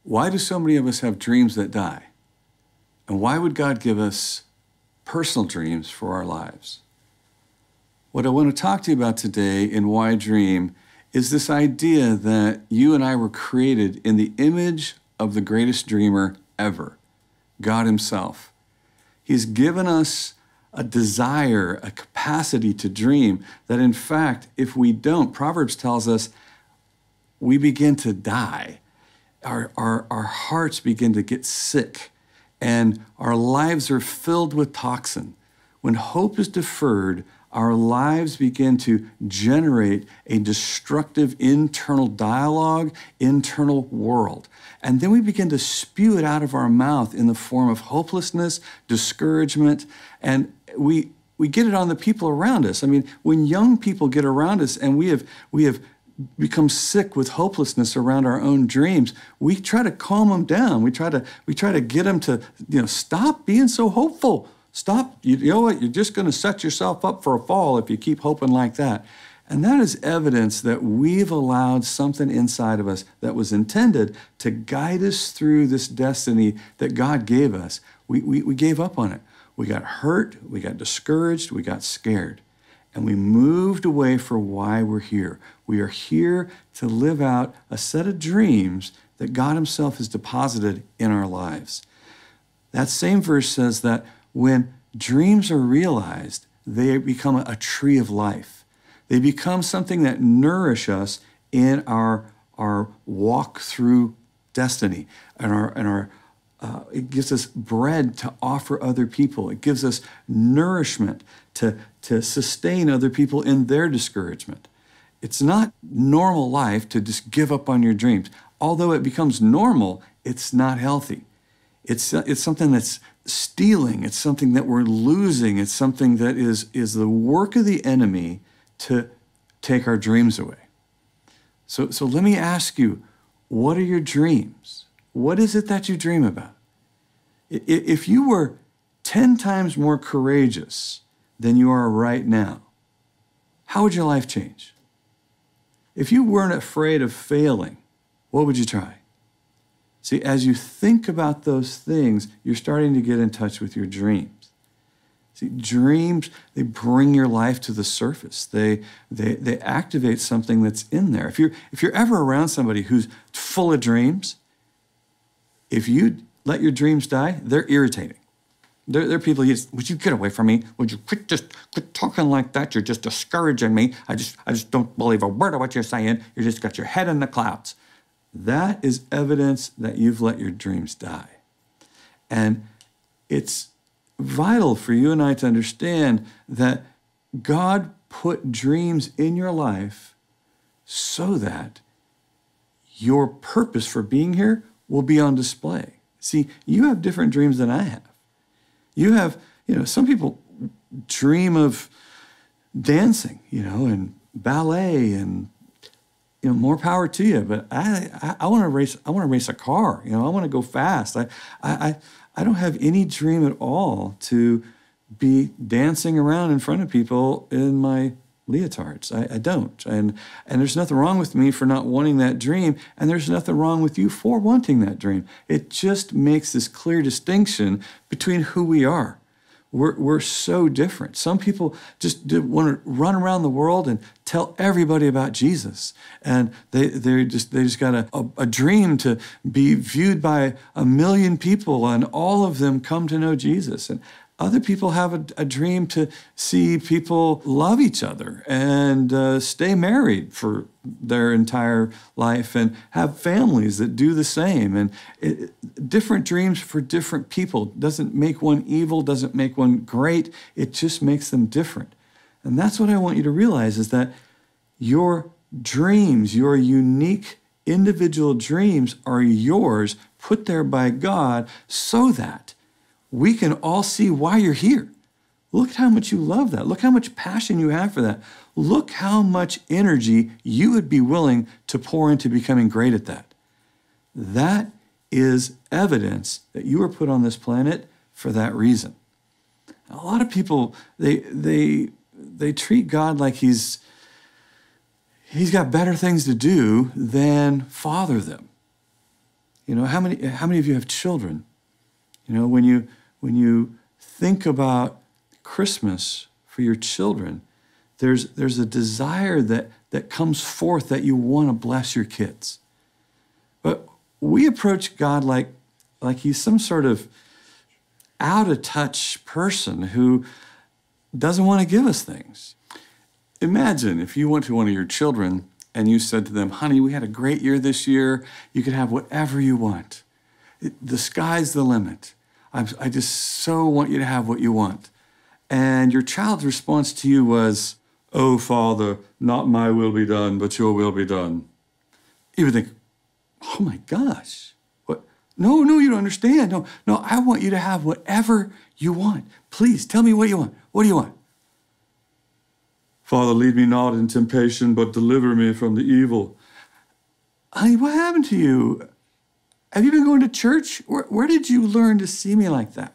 Why do so many of us have dreams that die? And why would God give us personal dreams for our lives? What I want to talk to you about today in Why Dream is this idea that you and I were created in the image of the greatest dreamer ever, God Himself. He's given us a desire, a capacity to dream that, in fact, if we don't, Proverbs tells us we begin to die. Our hearts begin to get sick, and our lives are filled with toxin. When hope is deferred, our lives begin to generate a destructive internal dialogue, internal world. And then we begin to spew it out of our mouth in the form of hopelessness, discouragement, and we get it on the people around us. I mean, when young people get around us and we have become sick with hopelessness around our own dreams, we try to calm them down. We try to get them to, stop being so hopeful. Stop, you know what, you're just going to set yourself up for a fall if you keep hoping like that. And that is evidence that we've allowed something inside of us that was intended to guide us through this destiny that God gave us. We gave up on it. We got hurt, we got discouraged, we got scared. And we moved away from why we're here. We are here to live out a set of dreams that God Himself has deposited in our lives. That same verse says that when dreams are realized, they become a tree of life. They become something that nourish us in our walk through destiny, and it gives us bread to offer other people. It gives us nourishment to sustain other people in their discouragement. It's not normal life to just give up on your dreams. Although it becomes normal, it's not healthy. It's something that's stealing. It's something that we're losing. It's something that is the work of the enemy to take our dreams away. So let me ask you, what are your dreams? What is it that you dream about? If you were 10 times more courageous than you are right now, how would your life change? If you weren't afraid of failing, what would you try? See, as you think about those things, you're starting to get in touch with your dreams. See, dreams, they bring your life to the surface. They activate something that's in there. If you're ever around somebody who's full of dreams, if you let your dreams die, they're irritating. They're people, would you get away from me? Would you quit talking like that? You're just discouraging me. I just don't believe a word of what you're saying. You just got your head in the clouds. That is evidence that you've let your dreams die. And it's vital for you and I to understand that God put dreams in your life so that your purpose for being here will be on display. See, you have different dreams than I have. You have, some people dream of dancing, and ballet, and more power to you. But I want to race. I want to race a car. I want to go fast. I don't have any dream at all to be dancing around in front of people in my leotards. I don't. And there's nothing wrong with me for not wanting that dream, and there's nothing wrong with you for wanting that dream. It just makes this clear distinction between who we are. We're so different. Some people just want to run around the world and tell everybody about Jesus, and they just got a dream to be viewed by 1 million people, and all of them come to know Jesus. And other people have a dream to see people love each other and stay married for their entire life and have families that do the same. And different dreams for different people. Doesn't make one evil, doesn't make one great. It just makes them different. And that's what I want you to realize, is that your dreams, your unique individual dreams, are yours, put there by God, so that we can all see why you're here. Look at how much you love that. Look how much passion you have for that. Look how much energy you would be willing to pour into becoming great at that. That is evidence that you were put on this planet for that reason. A lot of people, they treat God like he's got better things to do than father them. You know, how many of you have children? You know, when you think about Christmas for your children, there's a desire that comes forth that you want to bless your kids. But we approach God like he's some sort of out-of-touch person who doesn't want to give us things. Imagine if you went to one of your children and you said to them, honey, we had a great year this year. You can have whatever you want. The sky's the limit. I just so want you to have what you want. And your child's response to you was, oh, Father, not my will be done, but your will be done. You would think, oh my gosh, what? No, you don't understand. No, I want you to have whatever you want. Please tell me what you want. What do you want? Father, lead me not in temptation, but deliver me from the evil. Honey, what happened to you? Have you been going to church? Where did you learn to see me like that?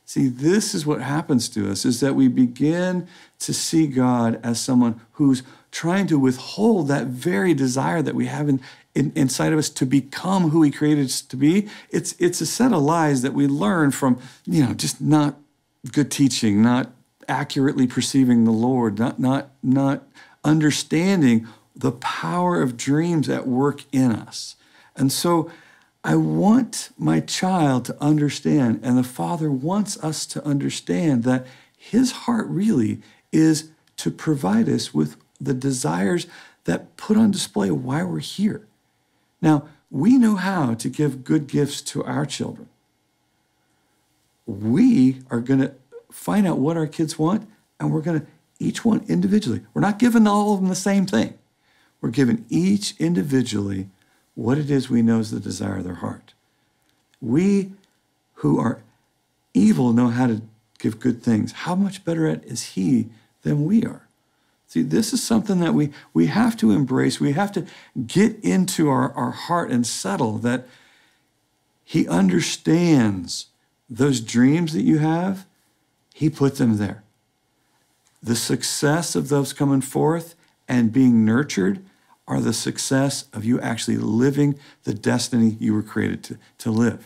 See, this is what happens to us, is that we begin to see God as someone who's trying to withhold that very desire that we have inside of us to become who he created us to be. It's a set of lies that we learn from, just not good teaching, not accurately perceiving the Lord, not understanding the power of dreams at work in us. And so I want my child to understand, and the Father wants us to understand, that his heart really is to provide us with the desires that put on display why we're here. Now, we know how to give good gifts to our children. We are going to find out what our kids want, and we're going to each one individually. We're not giving all of them the same thing. We're giving each individually what it is we know is the desire of their heart. We who are evil know how to give good things. How much better at is he than we are? See, this is something that we have to embrace. We have to get into our heart and settle that he understands those dreams that you have. He put them there. The success of those coming forth and being nurtured are the success of you actually living the destiny you were created to live.